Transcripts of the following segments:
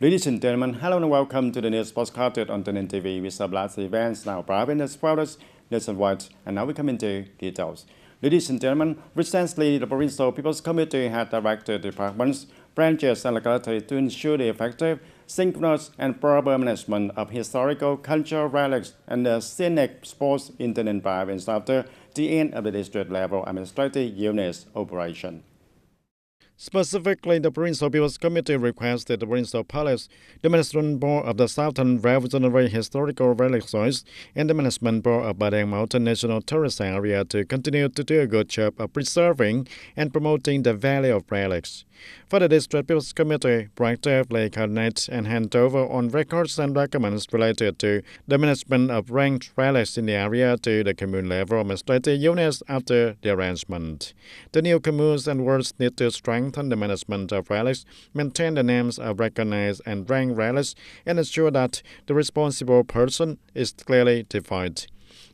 Ladies and gentlemen, hello and welcome to the news postcard on TayNinhTV with some last events now private as well as nationwide. And now we come into details. Ladies and gentlemen, recently the Provincial People's Committee had directed departments, branches and localities to ensure the effective, synchronous and proper management of historical, cultural relics and the scenic sports in the province after the end of the district level administrative unit's operation. Specifically, the Provincial People's Committee requested the Provincial Police, the Management Board of the Southern Revolutionary Historical Relic Sites, and the Management Board of Badang Mountain National Tourist Area to continue to do a good job of preserving and promoting the value of relics. For the District People's Committee, proactively coordinate and hand over on records and documents related to the management of ranked relics in the area to the commune level administrative units after the arrangement. The new communes and wards need to strengthen the management of relics, maintain the names of recognized and ranked relics, and ensure that the responsible person is clearly defined.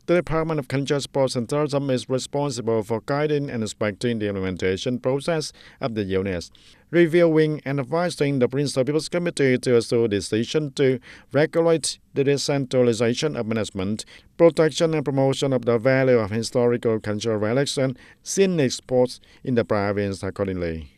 The Department of Culture, Sports and Tourism is responsible for guiding and inspecting the implementation process of the units, reviewing and advising the Provincial People's Committee to assure decision to regulate the decentralization of management, protection and promotion of the value of historical cultural relics and scenic spots in the province accordingly.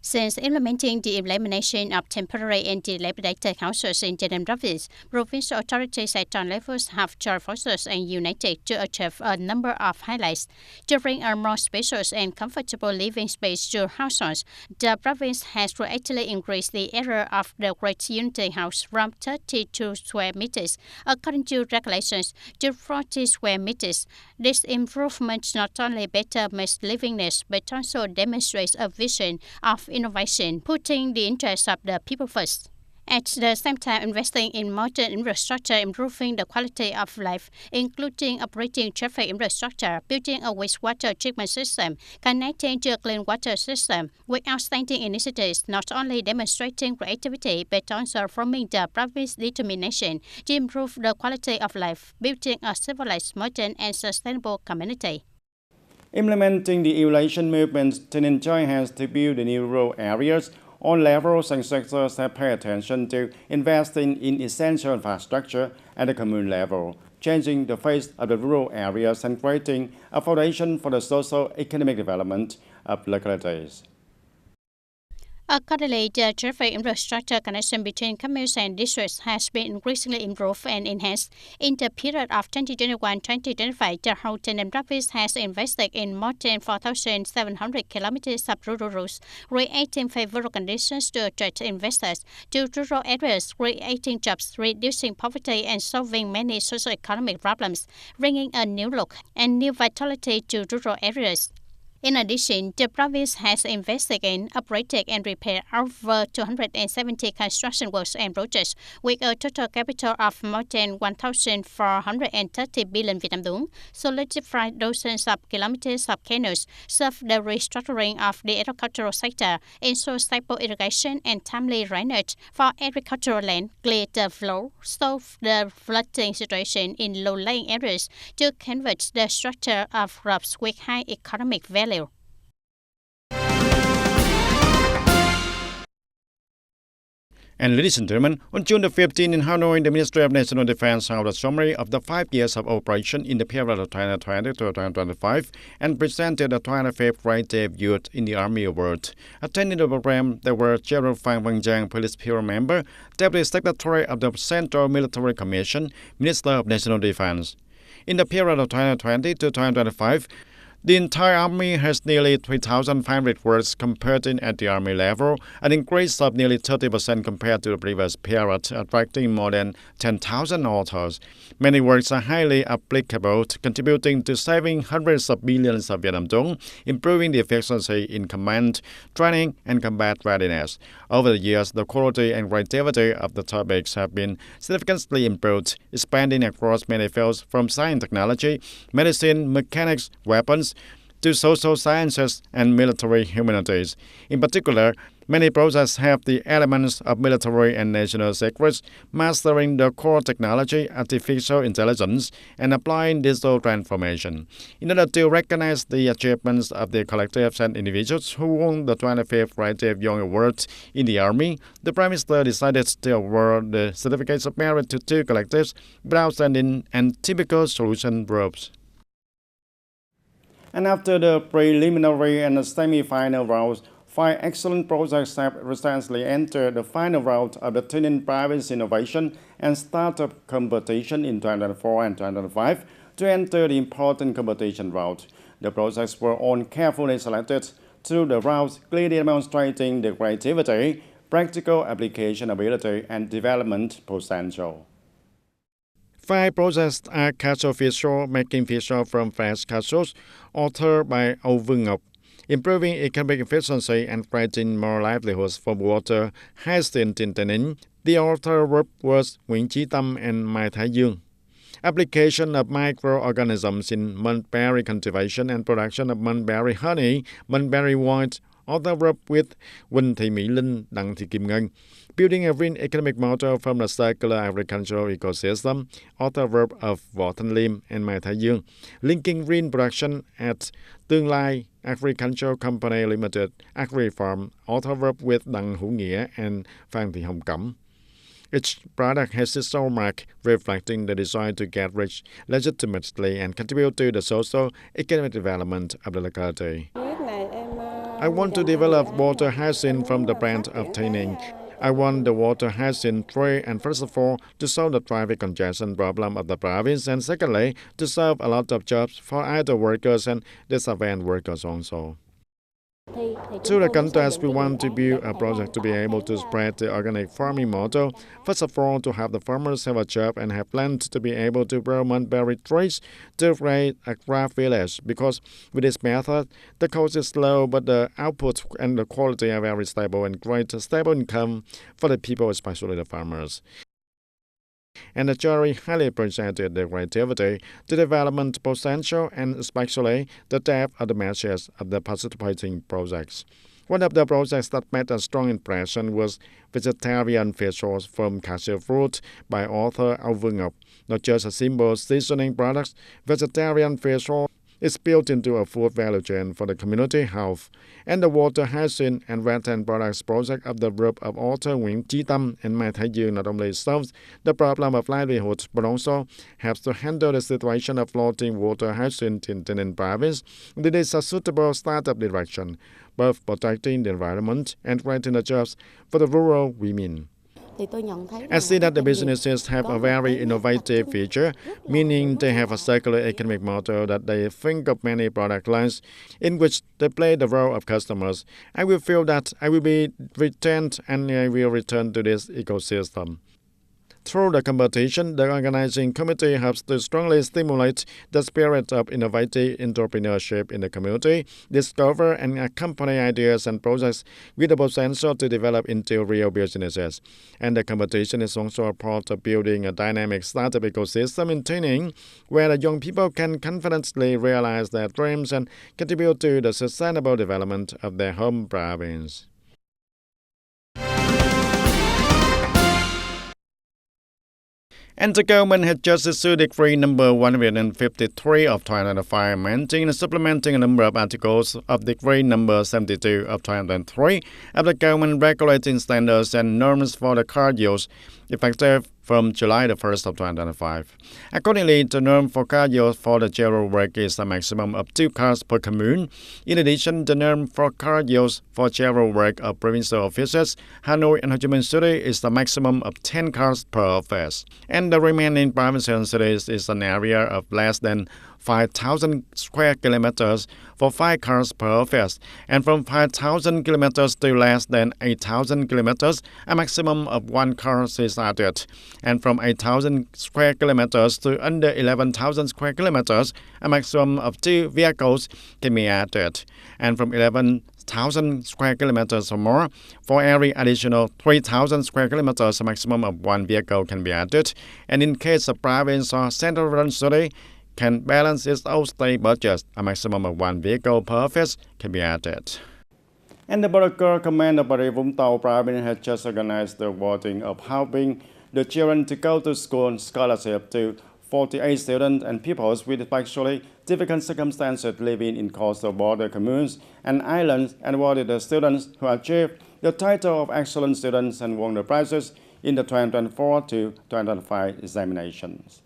Since implementing the elimination of temporary and dilapidated houses in the province, provincial authorities at all levels have joined forces and united to achieve a number of highlights. To bring a more spacious and comfortable living space to households, the province has greatly increased the area of the Great Unity House from 32 square meters, according to regulations, to 40 square meters. This improvement not only better makes livingness, but also demonstrates a vision of innovation, putting the interests of the people first. At the same time, investing in modern infrastructure, improving the quality of life, including operating traffic infrastructure, building a wastewater treatment system, connecting to a clean water system, with outstanding initiatives not only demonstrating creativity but also forming the province's determination to improve the quality of life, building a civilized, modern and sustainable community. Implementing the evaluation movement, TayNinhTV has to build the new rural areas. All levels and sectors have paid attention to investing in essential infrastructure at the commune level, changing the face of the rural areas and creating a foundation for the socio-economic development of localities. Accordingly, the traffic infrastructure connection between communes and districts has been increasingly improved and enhanced. In the period of 2021-2025, the whole TayNinhTV province has invested in more than 4,700 kilometers of rural routes, creating favorable conditions to attract investors to rural areas, creating jobs, reducing poverty, and solving many socio-economic problems, bringing a new look and new vitality to rural areas. In addition, the province has invested in, operated and repaired over 270 construction works and projects with a total capital of more than 1,430 billion Vietnam dong, solidified dozens of kilometers of canals, served the restructuring of the agricultural sector, ensured stable irrigation and timely drainage for agricultural land, cleared the flow, solved the flooding situation in low-lying areas to convert the structure of crops with high economic value. And ladies and gentlemen, on June the 15th in Hanoi, the Ministry of National Defense held a summary of the 5 years of operation in the period of 2020 to 2025 and presented the 25th Creative Youth in the Army Award. Attending the program, there were General Phan Văn Giang, Police Bureau member, Deputy Secretary of the Central Military Commission, Minister of National Defense. In the period of 2020 to 2025, the entire Army has nearly 3,500 works completed at the Army level, an increase of nearly 30% compared to the previous period, attracting more than 10,000 authors. Many works are highly applicable, contributing to saving hundreds of billions of Vietnam dong, improving the efficiency in command, training, and combat readiness. Over the years, the quality and creativity of the topics have been significantly improved, expanding across many fields from science, technology, medicine, mechanics, weapons, to social sciences and military humanities. In particular, Many projects have the elements of military and national secrets, mastering the core technology, artificial intelligence, and applying digital transformation. In order to recognize the achievements of the collectives and individuals who won the 25th Creative Young Award in the Army, the Prime Minister decided to award the certificates of merit to 2 collectives with outstanding and typical solution groups. And after the preliminary and semi-final rounds, 5 excellent projects have recently entered the final round of the TayNinhTV Province Innovation and Startup Competition in 2004 and 2005 to enter the important competition round. The projects were all carefully selected through the rounds, clearly demonstrating the creativity, practical application ability, and development potential. 5 projects are castle fish making fish from fresh castles, authored by Âu Vương Ngọc, improving economic efficiency and creating more livelihoods from water hyacinth in TayNinhTV. The author group was Nguyễn Chí Tâm and Mai Thái Dương. Application of microorganisms in mulberry cultivation and production of mulberry honey, mulberry wine, author group with Huỳnh Thị Mỹ Linh, Đặng Thị Kim Ngân. Building a green economic model from the circular agricultural ecosystem, author group of Võ Thanh Liêm and Mai Thái Dương. Linking green production at Tương Lai Agricultural Company Limited, Agri-Farm, author group with Đặng Hữu Nghĩa and Phan Thị Hồng Cẩm. Each product has its own mark, reflecting the desire to get rich legitimately and contribute to the social economic development of the locality. I want to develop water hyacinth from the brand of TayNinhTV. I want the water hyacinth tree, and first of all, to solve the traffic congestion problem of the province, and secondly, to serve a lot of jobs for idle workers and disadvantaged workers also. Through the contest, we want to build a project to be able to spread the organic farming model. First of all, to have the farmers have a job and have land to be able to grow mulberry trees to create a craft village. Because with this method, the cost is low, but the output and the quality are very stable and create a stable income for the people, especially the farmers. And the jury highly appreciated the creativity, the development potential, and especially the depth of the messages of the participating projects. One of the projects that made a strong impression was vegetarian fish sauce from cashew fruit by author Âu Vương Ngọc. Not just a simple seasoning product, vegetarian fish sauce is built into a food value chain for the community health. And the water hyacinth and rattan products project of the group of author Nguyễn Chí Tâm and Mai Thái Dương not only solves the problem of livelihood, but also helps to handle the situation of floating water hyacinth in TayNinhTV province. It is a suitable startup direction, both protecting the environment and creating the jobs for the rural women. I see that the businesses have a very innovative feature, meaning they have a circular economic model that they think of many product lines in which they play the role of customers. I will feel that I will be retained and I will return to this ecosystem. Through the competition, the organizing committee helps to strongly stimulate the spirit of innovative entrepreneurship in the community, discover and accompany ideas and projects with the potential to develop into real businesses. And the competition is also a part of building a dynamic startup ecosystem in TayNinhTV, where the young people can confidently realize their dreams and contribute to the sustainable development of their home province. And the government had just issued Decree number 153 of 2005, amending and supplementing a number of articles of Decree number 72 of 2003 of the government regulating standards and norms for the car use, effective from July the 1st of 2005. Accordingly, the norm for car use for the general work is a maximum of 2 cars per commune. In addition, the norm for car use for general work of provincial offices, Hanoi and Ho Chi Minh City is a maximum of 10 cars per office. And the remaining provincial cities is an area of less than 5,000 square kilometers for 5 cars per office, and from 5,000 kilometers to less than 8,000 kilometers, a maximum of 1 car is added, and from 8,000 square kilometers to under 11,000 square kilometers, a maximum of 2 vehicles can be added, and from 11,000 square kilometers or more, for every additional 3,000 square kilometers, a maximum of 1 vehicle can be added, and in case a province or central city can balance its own state budget, a maximum of 1 vehicle per office can be added. And the Border Command of Vũng Tàu province has just organized the awarding of helping the children to go to school scholarship to 48 students and pupils with especially difficult circumstances living in coastal border communes and islands, and awarded the students who achieved the title of excellent students and won the prizes in the 2024 to 2025 examinations.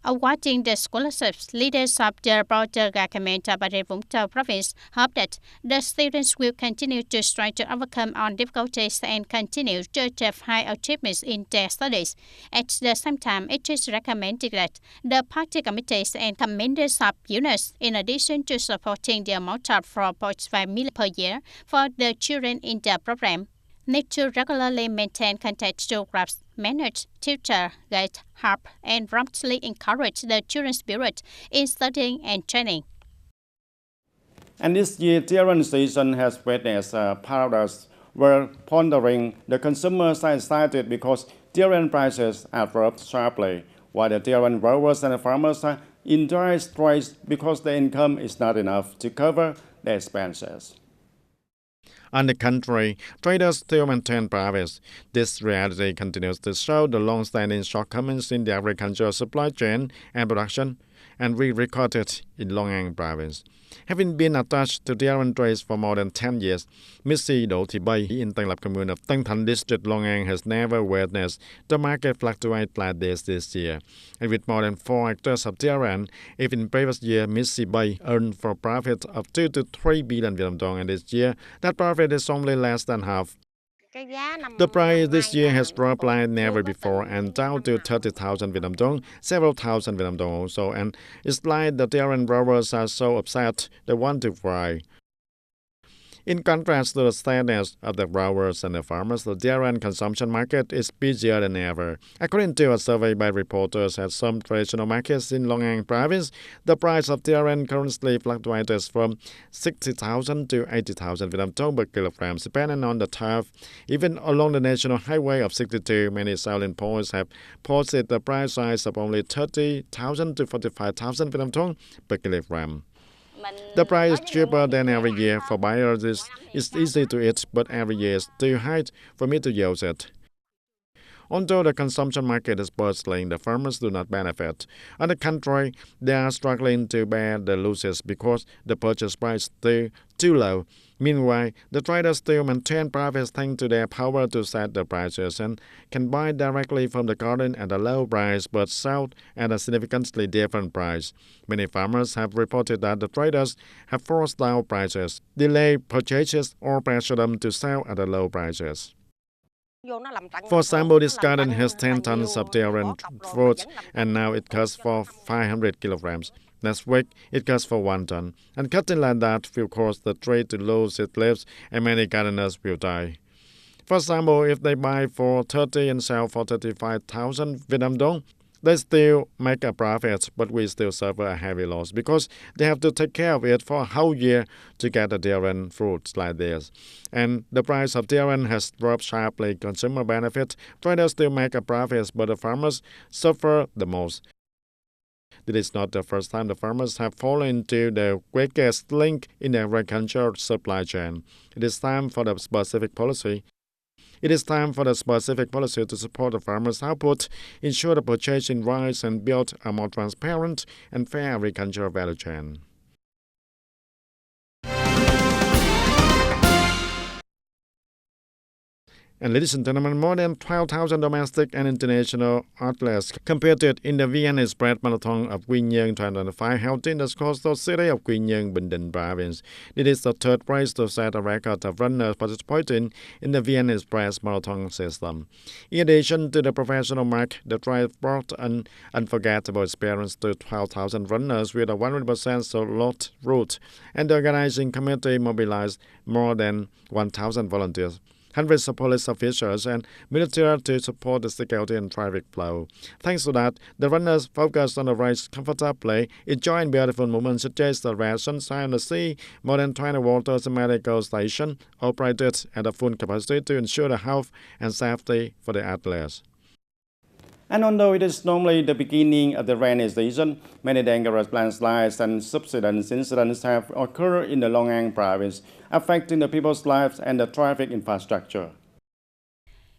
Awarding the scholarships, leaders of the Border Command of Vũng Tàu province hope that the students will continue to strive to overcome all difficulties and continue to achieve high achievements in their studies. At the same time, it is recommended that the party committees and commanders of units, in addition to supporting the amount of 4.5 million per year for the children in the program, need to regularly maintain contact to groups, manage, tutor, guide, help, and promptly encourage the children's spirit in studying and training. And this year, children's season has witnessed a paradox where pondering the consumer side cited because children prices have dropped sharply, while the children growers and farmers are in dire straits because their income is not enough to cover their expenses. On the contrary, traders still maintain profits. This reality continues to show the long-standing shortcomings in the agricultural supply chain and production, and we recorded in Long An province. Having been attached to dairy trades for more than 10 years, Missy Đỗ Thị Bay in Tân Lập commune of Tân Thành district Long An has never witnessed the market fluctuate like this year. And with more than 4 hectares of dairy, if in previous year Missy Bay earned for profit of 2 to 3 billion Vietnam dong, and this year that profit is only less than half. The price this year has dropped like never before and down to 30,000 Vietnam dong, several thousand Vietnam dong also, and it's like the dairy growers are so upset they want to cry. In contrast to the sadness of the growers and the farmers, the dairy consumption market is busier than ever. According to a survey by reporters at some traditional markets in Long An province, the price of dairy currently fluctuates from 60,000 to 80,000 Vietnam dong per kilogram, depending on the type. Even along the national highway of 62, many selling points have posted the price rise of only 30,000 to 45,000 Vietnam dong per kilogram. The price is cheaper than every year. For buyers, it's easy to eat, but every year is too high for me to use it. Although the consumption market is bustling, the farmers do not benefit. On the contrary, they are struggling to bear the losses because the purchase price is too low. Meanwhile, the traders still maintain profits thanks to their power to set the prices and can buy directly from the garden at a low price but sell at a significantly different price. Many farmers have reported that the traders have forced down prices, delayed purchases, or pressure them to sell at a low prices. For example, this garden has 10 tons of dairy fruit, and now it costs for 500 kilograms. Next week, it costs for 1 ton. And cutting like that will cause the tree to lose its leaves, and many gardeners will die. For example, if they buy for 30 and sell for 35,000 Vietnam dong, they still make a profit, but we still suffer a heavy loss because they have to take care of it for a whole year to get the dairy fruits like this. And the price of dairy has dropped sharply. Consumer benefit, traders still make a profit, but the farmers suffer the most. This is not the first time the farmers have fallen into the weakest link in the agricultural supply chain. It is time for the specific policy. It is time for the specific policy to support the farmers' output, ensure the purchasing rights, and build a more transparent and fair agricultural value chain. And ladies and gentlemen, more than 12,000 domestic and international athletes competed in the VN Express Marathon of Quy Nhơn 2025 held in the coastal city of Quy Nhơn, Bình Định province. It is the third race to set a record of runners participating in the VN Express Marathon system. In addition to the professional mark, the trial brought an unforgettable experience to 12,000 runners with a 100% slot route, and the organizing committee mobilized more than 1,000 volunteers, hundreds of police officials and military to support the security and traffic flow. Thanks to that, the runners focused on the race comfortably, enjoying beautiful moments such as the red sunshine on the sea. More than 20 waters and medical stations operated at a full capacity to ensure the health and safety for the athletes. And although it is normally the beginning of the rainy season, many dangerous landslides and subsidence incidents have occurred in the Long An province, affecting the people's lives and the traffic infrastructure.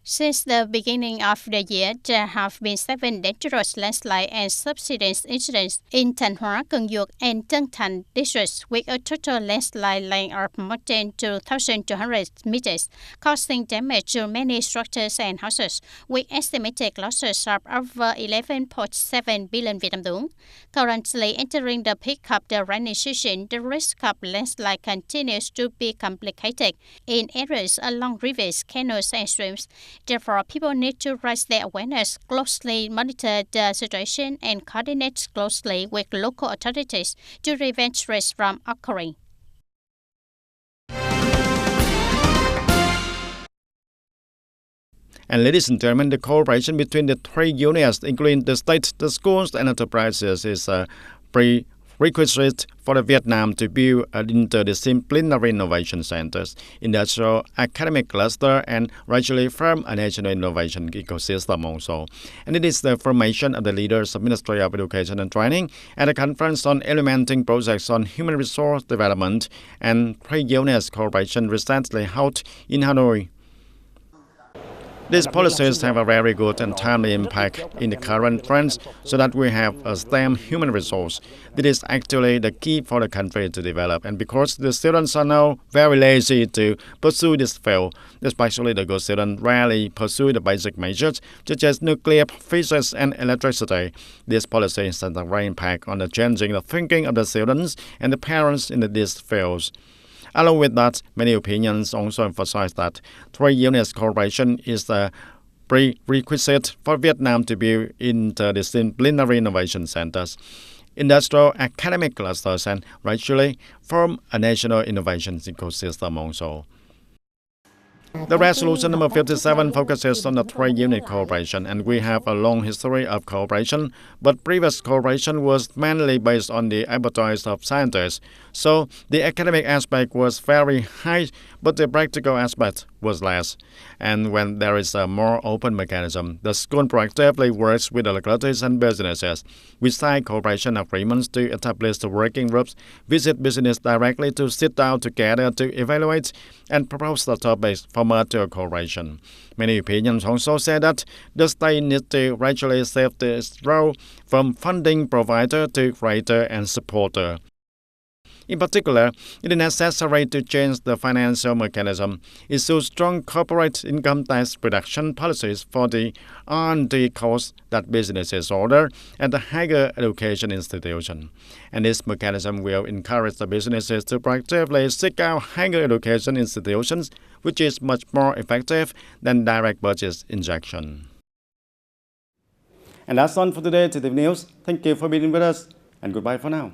Since the beginning of the year, there have been 7 dangerous landslide and subsidence incidents in Thanh Hóa, Cần Duộc, and Tân Thành districts, with a total landslide length of more than 2,200 meters, causing damage to many structures and houses, with estimated losses of over 11.7 billion Vietnam dong. Currently entering the peak of the rainy season, the risk of landslide continues to be complicated in areas along rivers, canals, and streams. Therefore, people need to raise their awareness, closely monitor the situation, and coordinate closely with local authorities to prevent risks from occurring. And ladies and gentlemen, the cooperation between the 3 units, including the state, the schools, and enterprises, is a prerequisite for Vietnam to build interdisciplinary innovation centers, industrial academic cluster, and gradually form a national innovation ecosystem also. And it is the formation of the leaders of Ministry of Education and Training at a conference on implementing projects on human resource development and 3 units cooperation recently held in Hanoi. These policies have a very good and timely impact in the current trends so that we have a STEM human resource. This is actually the key for the country to develop, and because the students are now very lazy to pursue this field, especially the good students rarely pursue the basic majors such as nuclear, physics, and electricity. This policy has a great impact on the changing the thinking of the students and the parents in these fields. Along with that, many opinions also emphasize that 3 units cooperation is a prerequisite for Vietnam to build interdisciplinary innovation centers, industrial academic clusters, and gradually form a national innovation ecosystem also. The resolution number 57 focuses on the 3 unit cooperation, and we have a long history of cooperation, but previous cooperation was mainly based on the expertise of scientists. So the academic aspect was very high, but the practical aspect was less. And when there is a more open mechanism, the school proactively works with the localities and businesses. We sign cooperation agreements to establish the working groups, visit business directly to sit down together to evaluate and propose the topics for mutual cooperation. Many opinions also say that the state needs to gradually shift its role from funding provider to creator and supporter. In particular, it is necessary to change the financial mechanism, issue strong corporate income tax reduction policies for the R&D costs that businesses order at the higher education institution. And this mechanism will encourage the businesses to proactively seek out higher education institutions, which is much more effective than direct budget injection. And that's all for today, TTV News. Thank you for being with us, and goodbye for now.